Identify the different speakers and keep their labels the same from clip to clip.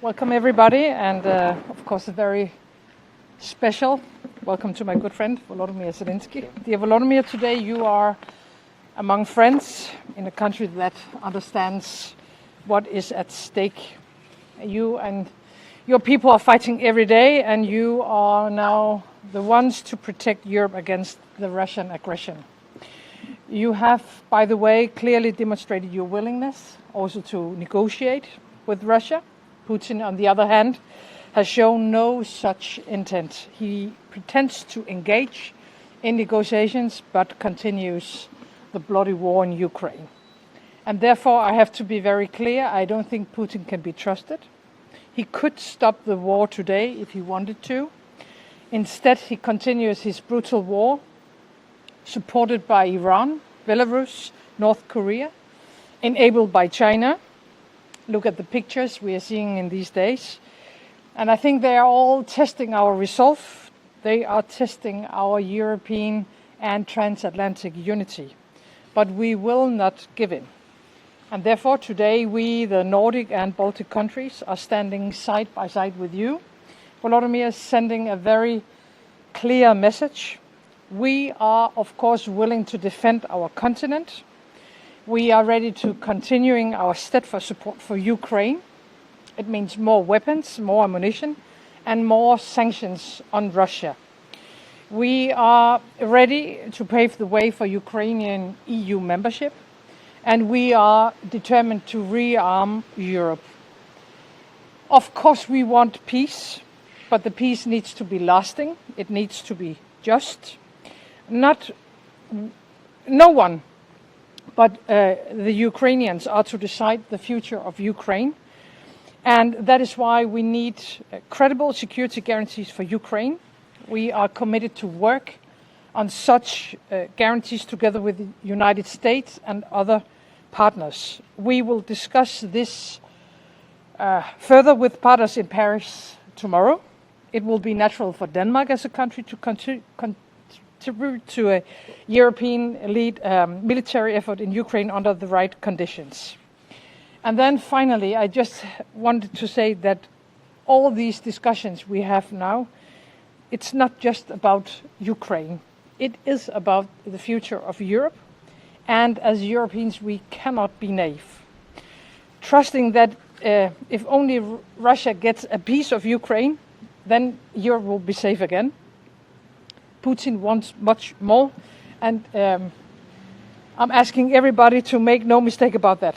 Speaker 1: Welcome everybody, and of course a very special welcome to my good friend Volodymyr Zelenskyy. Dear Volodymyr, today you are among friends in a country that understands what is at stake. You and your people are fighting every day, and you are now the ones to protect Europe against the Russian aggression. You have, by the way, clearly demonstrated your willingness also to negotiate with Russia. Putin, on the other hand, has shown no such intent. He pretends to engage in negotiations but continues the bloody war in Ukraine. And therefore, I have to be very clear, I don't think Putin can be trusted. He could stop the war today if he wanted to. Instead, he continues his brutal war, supported by Iran, Belarus, North Korea, enabled by China. Look at the pictures we are seeing in these days. And I think they are all testing our resolve. They are testing our European and transatlantic unity. But we will not give in. And therefore today we, the Nordic and Baltic countries, are standing side by side with you. Volodymyr is sending a very clear message. We are, of course, willing to defend our continent. We are ready to continuing our steadfast support for Ukraine. It means more weapons, more ammunition, and more sanctions on Russia. We are ready to pave the way for Ukrainian EU membership, and we are determined to rearm Europe. Of course, we want peace, but the peace needs to be lasting. It needs to be just. No one but the Ukrainians are to decide the future of Ukraine. And that is why we need credible security guarantees for Ukraine. We are committed to work on such guarantees together with the United States and other partners. We will discuss this further with partners in Paris tomorrow. It will be natural for Denmark as a country to contribute to a European lead military effort in Ukraine under the right conditions. And then finally, I just wanted to say that all these discussions we have now, it's not just about Ukraine. It is about the future of Europe. And as Europeans, we cannot be naive. Trusting that if only Russia gets a piece of Ukraine, then Europe will be safe again. Putin wants much more, and I'm asking everybody to make no mistake about that.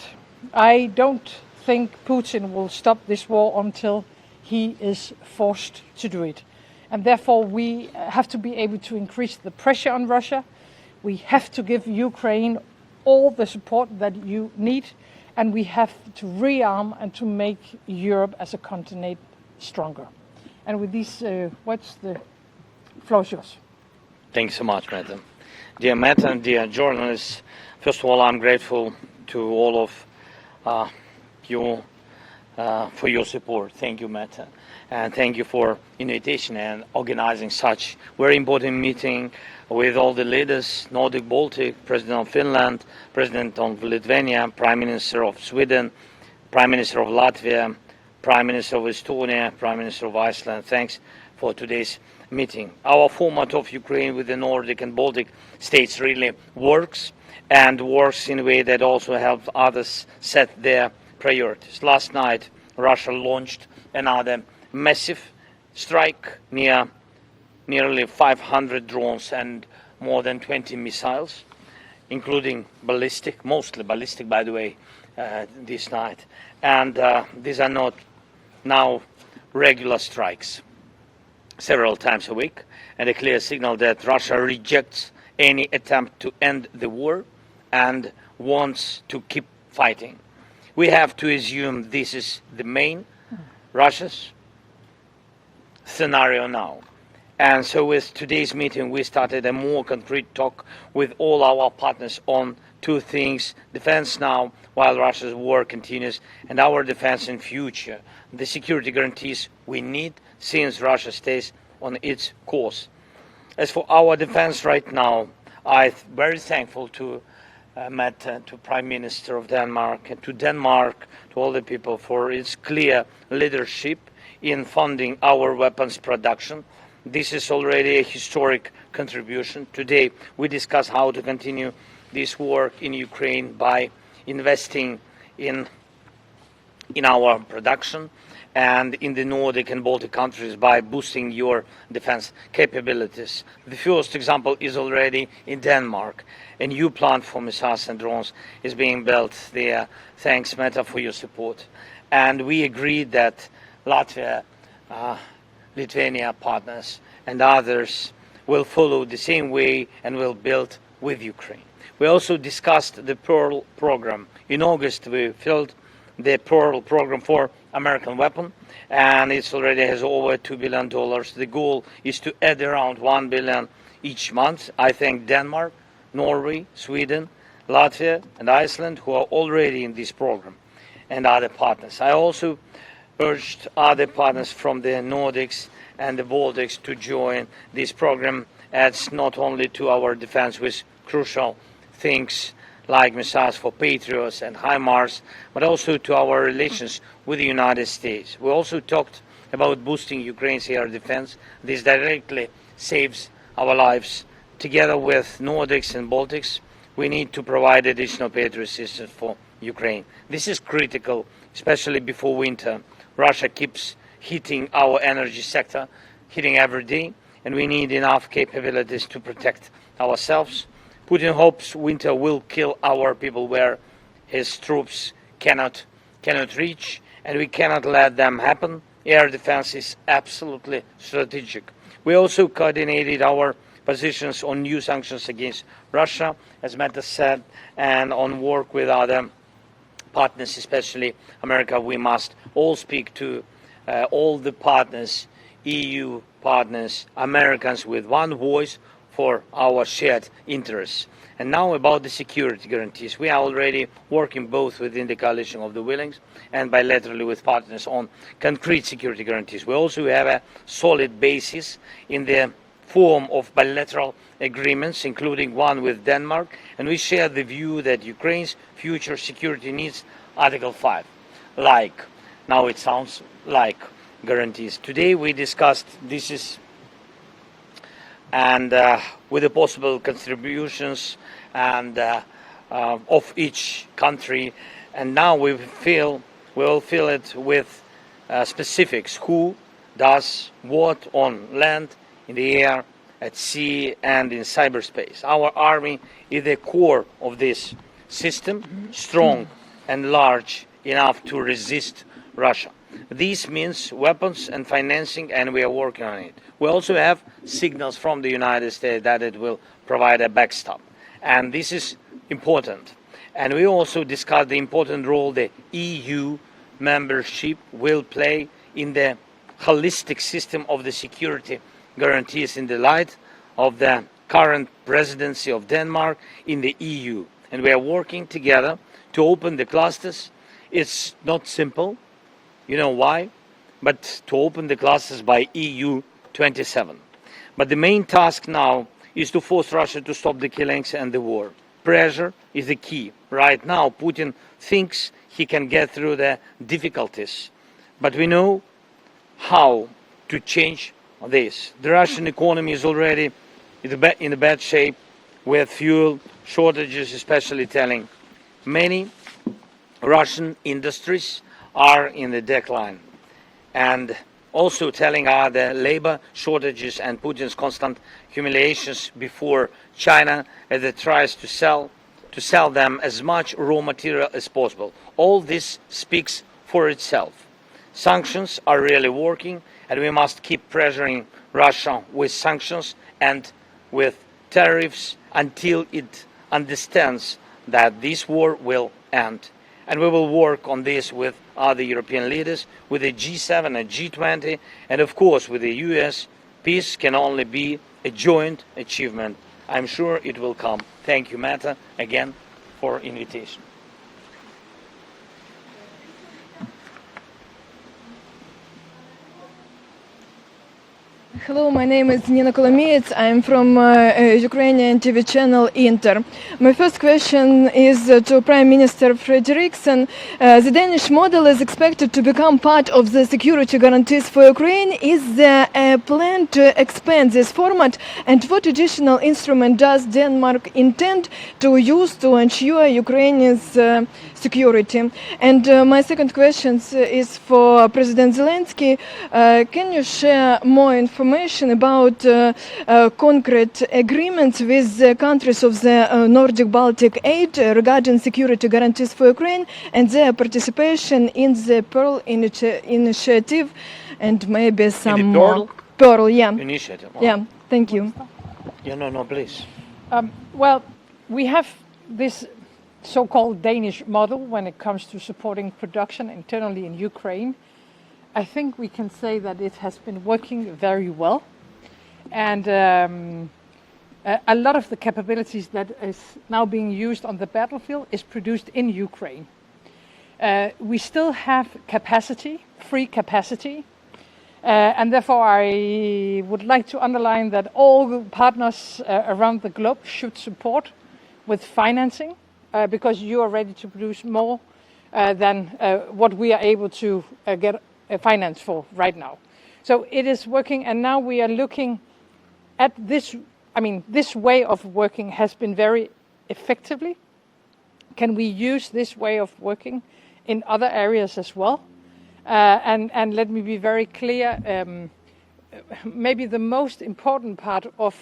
Speaker 1: I don't think Putin will stop this war until he is forced to do it. And therefore we have to be able to increase the pressure on Russia. We have to give Ukraine all the support that you need, and we have to rearm and to make Europe as a continent stronger. And with these words, the floor is yours.
Speaker 2: Thanks so much, Mette. Dear Mette and dear journalists, first of all, I'm grateful to all of you for your support. Thank you, Mette. And thank you for invitation and organizing such very important meeting with all the leaders, Nordic, Baltic, President of Finland, President of Lithuania, Prime Minister of Sweden, Prime Minister of Latvia, Prime Minister of Estonia, Prime Minister of Iceland. Thanks for today's meeting. Our format of Ukraine with the Nordic and Baltic states really works, and works in a way that also helps others set their priorities. Last night, Russia launched another massive strike, nearly 500 drones and more than 20 missiles, including ballistic, mostly ballistic, by the way, this night. And these are not now regular strikes, several times a week, and a clear signal that Russia rejects any attempt to end the war and wants to keep fighting. We have to assume this is the main Russia's scenario now. And so with today's meeting, we started a more concrete talk with all our partners on two things: defense now, while Russia's war continues, and our defense in future, the security guarantees we need since Russia stays on its course. As for our defense right now, I'm very thankful to Mette, to Prime Minister of Denmark, and to Denmark, to all the people, for its clear leadership in funding our weapons production. This is already a historic contribution. Today we discuss how to continue this work in Ukraine by investing in our production, and in the Nordic and Baltic countries by boosting your defense capabilities. The first example is already in Denmark. A new plant for missiles and drones is being built there. Thanks, Mette, for your support. And we agreed that Latvia, Lithuania partners and others will follow the same way and will build with Ukraine. We also discussed the Pearl program. In August, we filled the Pearl program for American weapon, and it already has over $2 billion. The goal is to add around $1 billion each month. I thank Denmark, Norway, Sweden, Latvia and Iceland, who are already in this program, and other partners. I also urged other partners from the Nordics and the Baltics to join this program. Adds not only to our defense with crucial things like missiles for Patriots and HIMARS, but also to our relations with the United States. We also talked about boosting Ukraine's air defense. This directly saves our lives. Together with Nordics and Baltics, we need to provide additional Patriot systems for Ukraine. This is critical, especially before winter. Russia keeps hitting our energy sector, hitting every day, and we need enough capabilities to protect ourselves. Putin hopes winter will kill our people where his troops cannot reach, and we cannot let them happen. Air defense is absolutely strategic. We also coordinated our positions on new sanctions against Russia, as Mette said, and on work with other partners, especially America. We must all speak to all the partners, EU partners, Americans, with one voice for our shared interests. And now about the security guarantees. We are already working both within the coalition of the willings and bilaterally with partners on concrete security guarantees. We also have a solid basis in the form of bilateral agreements, including one with Denmark, and we share the view that Ukraine's future security needs Article 5, like, now it sounds like guarantees. Today we discussed this and with the possible contributions and of each country, and now we will fill it with specifics: who does what on land, in the air, at sea and in cyberspace. Our army is the core of this system, strong and large enough to resist Russia. This means weapons and financing, and we are working on it. We also have signals from the United States that it will provide a backstop, and this is important. And we also discussed the important role the EU membership will play in the holistic system of the security guarantees in the light of the current presidency of Denmark in the EU. And we are working together to open the clusters. It's not simple. You know why? But to open the clusters by EU 27. But the main task now is to force Russia to stop the killings and the war. Pressure is the key. Right now, Putin thinks he can get through the difficulties. But we know how to change this. The Russian economy is already in a bad shape, with fuel shortages especially telling. Many Russian industries are in the decline, and also telling are the labor shortages and Putin's constant humiliations before China as it tries to sell them as much raw material as possible. All this speaks for itself. Sanctions are really working, and we must keep pressuring Russia with sanctions and with tariffs until it understands that this war will end. And we will work on this with other European leaders, with the G7 and G20, and of course with the US. Peace can only be a joint achievement. I'm sure it will come. Thank you, Mette, again for invitation.
Speaker 3: Hello, my name is Nina Kolomiets. I'm from Ukrainian TV channel Inter. My first question is to Prime Minister Frederiksen. The Danish model is expected to become part of the security guarantees for Ukraine. Is there a plan to expand this format? And what additional instrument does Denmark intend to use to ensure Ukraine's security? And my second question is for President Zelenskyy. Can you share more information about concrete agreements with the countries of the Nordic Baltic 8 regarding security guarantees for Ukraine and their participation in the Pearl initiative, and maybe some more? Pearl, yeah.
Speaker 2: Initiative. Oh.
Speaker 3: Yeah, thank you.
Speaker 2: Yeah, no, please.
Speaker 1: Well, we have this so-called Danish model when it comes to supporting production internally in Ukraine. I think we can say that it has been working very well, and a lot of the capabilities that is now being used on the battlefield is produced in Ukraine. We still have capacity, free capacity, and therefore I would like to underline that all partners around the globe should support with financing, because you are ready to produce more than what we are able to get finance for right now. So it is working, and now we are looking at this. I mean, this way of working has been very effectively. Can we use this way of working in other areas as well? And let me be very clear, maybe the most important part of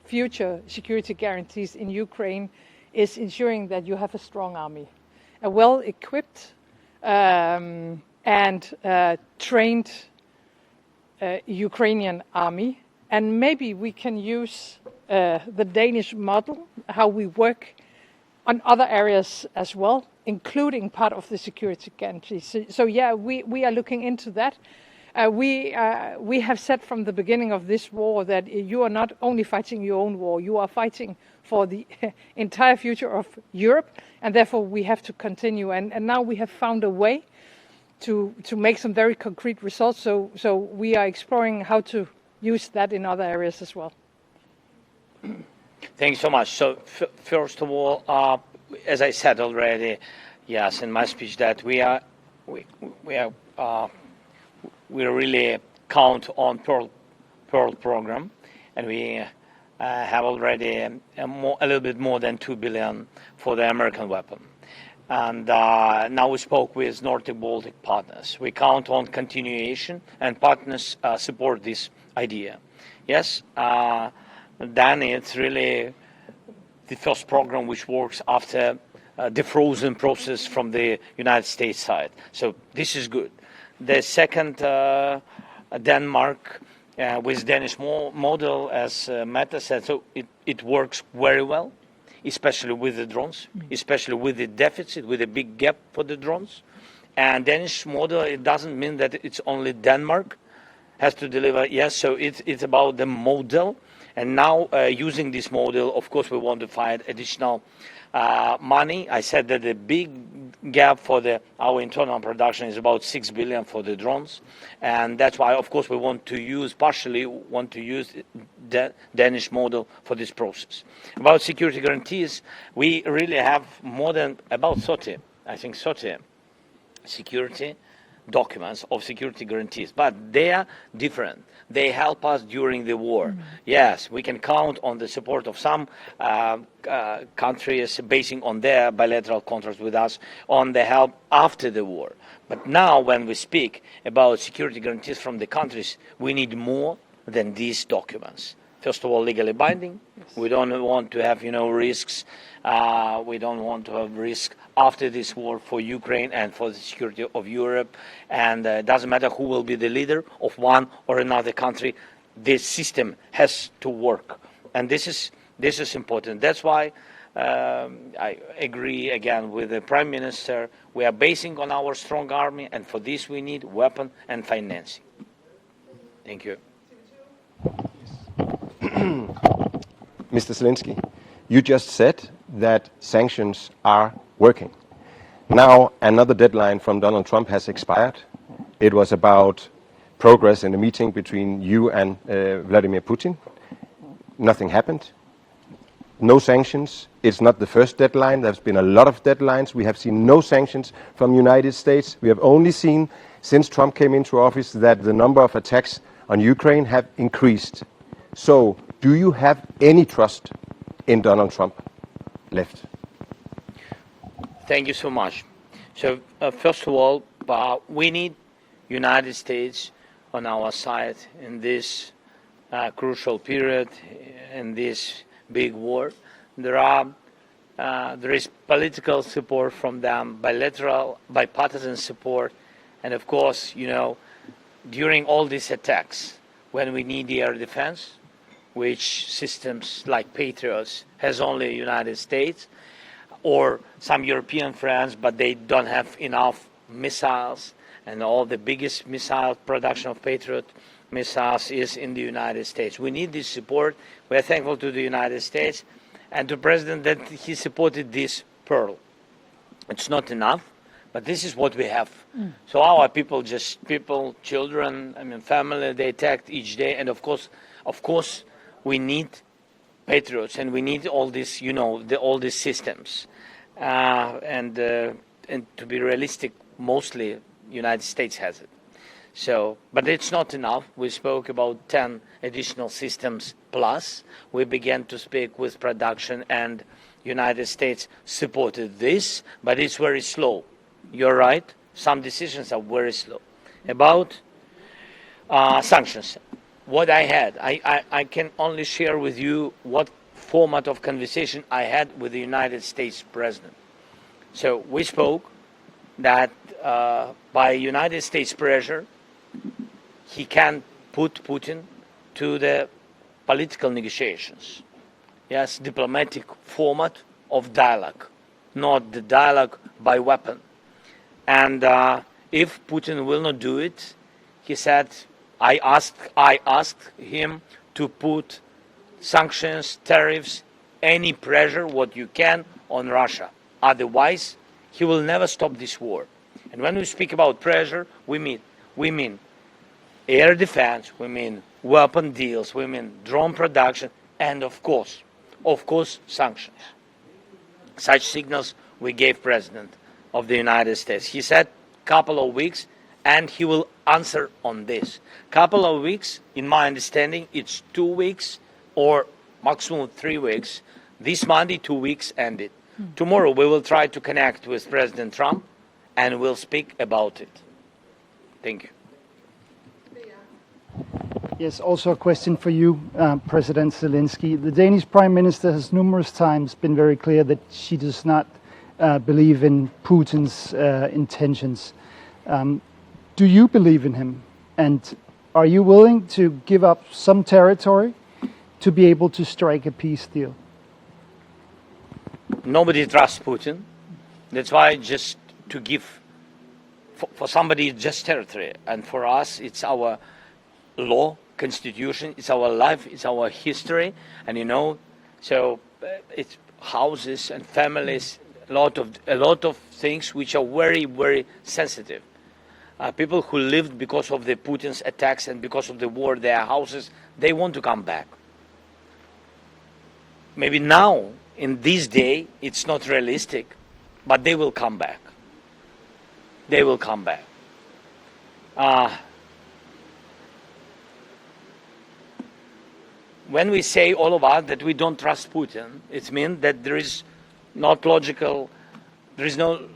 Speaker 1: future security guarantees in Ukraine is ensuring that you have a strong army, a well-equipped and trained Ukrainian army. And maybe we can use the Danish model, how we work on other areas as well, including part of the security guarantees. So yeah, we are looking into that. We have said from the beginning of this war that you are not only fighting your own war, you are fighting for the entire future of Europe, and therefore we have to continue. And now we have found a way to make some very concrete results. So we are exploring how to use that in other areas as well.
Speaker 2: Thanks so much. So first of all, as I said already, yes, in my speech, that we really count on Pearl program, and we have already a little bit more than 2 billion for the American weapon. And now we spoke with Nordic Baltic partners. We count on continuation, and partners support this idea. Yes, then it's really the first program which works after the frozen process from the United States side. So this is good. The second, Denmark, with Danish model, as Mette said, so it works very well, especially with the drones, especially with the deficit, with a big gap for the drones. And Danish model, it doesn't mean that it's only Denmark has to deliver. Yes, so it's about the model. And now using this model, of course, we want to find additional money. I said that the big gap for our internal production is about 6 billion for the drones. And that's why, of course, we want to use the Danish model for this process. About security guarantees, we really have more than about 30 security documents of security guarantees, but they are different. They help us during the war. Yes, we can count on the support of some countries basing on their bilateral contracts with us on the help after the war. But now when we speak about security guarantees from the countries, we need more than these documents. First of all, legally binding. Yes. We don't want to have, risks. We don't want to have risk after this war for Ukraine and for the security of Europe. And it doesn't matter who will be the leader of one or another country. This system has to work, and this is important. That's why I agree again with the Prime Minister. We are basing on our strong army, and for this we need weapon and financing. Thank you.
Speaker 4: Mr. Zelenskyy, you just said that sanctions are working. Now another deadline from Donald Trump has expired. It was about progress in the meeting between you and Vladimir Putin. Nothing happened. No sanctions. It's not the first deadline. There's been a lot of deadlines. We have seen no sanctions from the United States. We have only seen, since Trump came into office, that the number of attacks on Ukraine have increased. So, do you have any trust in Donald Trump left?
Speaker 2: Thank you so much. So, first of all, we need United States on our side in this crucial period, in this big war. There is political support from them, bilateral, bipartisan support, and of course, you know, during all these attacks, when we need the air defense, which systems like Patriots has only the United States, or some European friends, but they don't have enough missiles, and all the biggest missile production of Patriot missiles is in the United States. We need this support. We are thankful to the United States and to the President that he supported this Pearl. It's not enough, but this is what we have. So our people, children, family, they attacked each day, and of course, we need Patriots, and we need all this, you know, all these systems. And to be realistic, mostly United States has it. So, but it's not enough. We spoke about 10 additional systems plus. We began to speak with production, and United States supported this, but it's very slow. You're right. Some decisions are very slow. About sanctions, what I had, I can only share with you what format of conversation I had with the United States President. So we spoke that by United States pressure, he can put Putin to the political negotiations. Yes, diplomatic format of dialogue, not the dialogue by weapon. And if Putin will not do it, he said, I asked him to put sanctions, tariffs, any pressure, what you can, on Russia. Otherwise, he will never stop this war. And when we speak about pressure, we mean air defense, we mean weapon deals, we mean drone production, and of course, sanctions. Such signals we gave President of the United States. He said couple of weeks, and he will answer on this. Couple of weeks, in my understanding, it's 2 weeks or maximum 3 weeks. This Monday, 2 weeks ended. Tomorrow we will try to connect with President Trump and we'll speak about it. Thank you.
Speaker 5: Yes, also a question for you, President Zelenskyy. The Danish Prime Minister has numerous times been very clear that she does not believe in Putin's intentions. Do you believe in him? And are you willing to give up some territory to be able to strike a peace deal?
Speaker 2: Nobody trusts Putin. That's why just to give for somebody just territory, and for us it's our law, constitution, it's our life, it's our history, and you know, so it's houses and families, a lot of things which are very, very sensitive. People who lived because of the Putin's attacks and because of the war, their houses, they want to come back. Maybe now, in this day, it's not realistic, but they will come back. They will come back. When we say, all of us, that we don't trust Putin, it means that there is not logical, there is no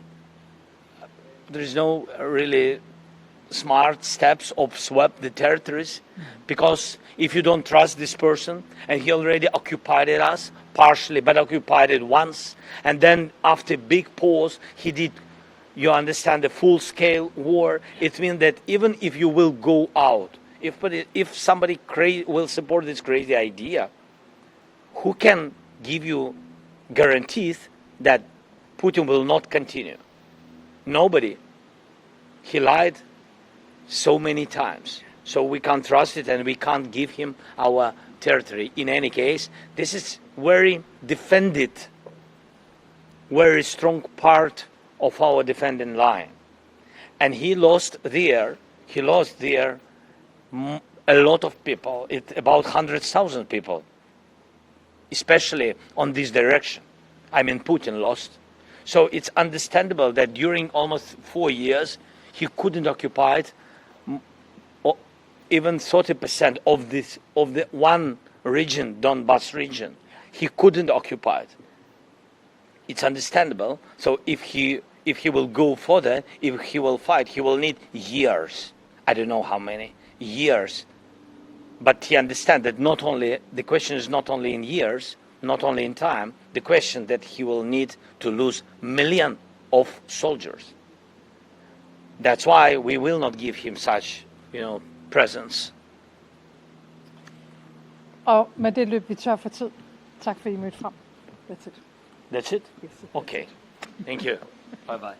Speaker 2: really smart steps of swap the territories, because if you don't trust this person, and he already occupied us partially, but occupied it once, and then after big pause he did, you understand, the full-scale war, it means that even if you will go out, if somebody will support this crazy idea, who can give you guarantees that Putin will not continue? Nobody. He lied so many times, so we can't trust it, and we can't give him our territory. In any case, this is very defended, very strong part of our defending line, and he lost there a lot of people, about 100,000 people, especially on this direction. I mean, Putin lost. So it's understandable that during almost 4 years, he couldn't occupy even 30% of the one region, Donbas region. He couldn't occupy it. It's understandable. So if he will go further, if he will fight, he will need years. I don't know how many years. But he understands that the question is not only in years, not only in time, the question that he will need to lose millions of soldiers. That's why we will not give him such, presence.
Speaker 1: Og med det løb vi tør for tid. Tak for, I mødte frem. That's it.
Speaker 2: That's it?
Speaker 1: Yes.
Speaker 2: Okay. Thank you. Bye-bye.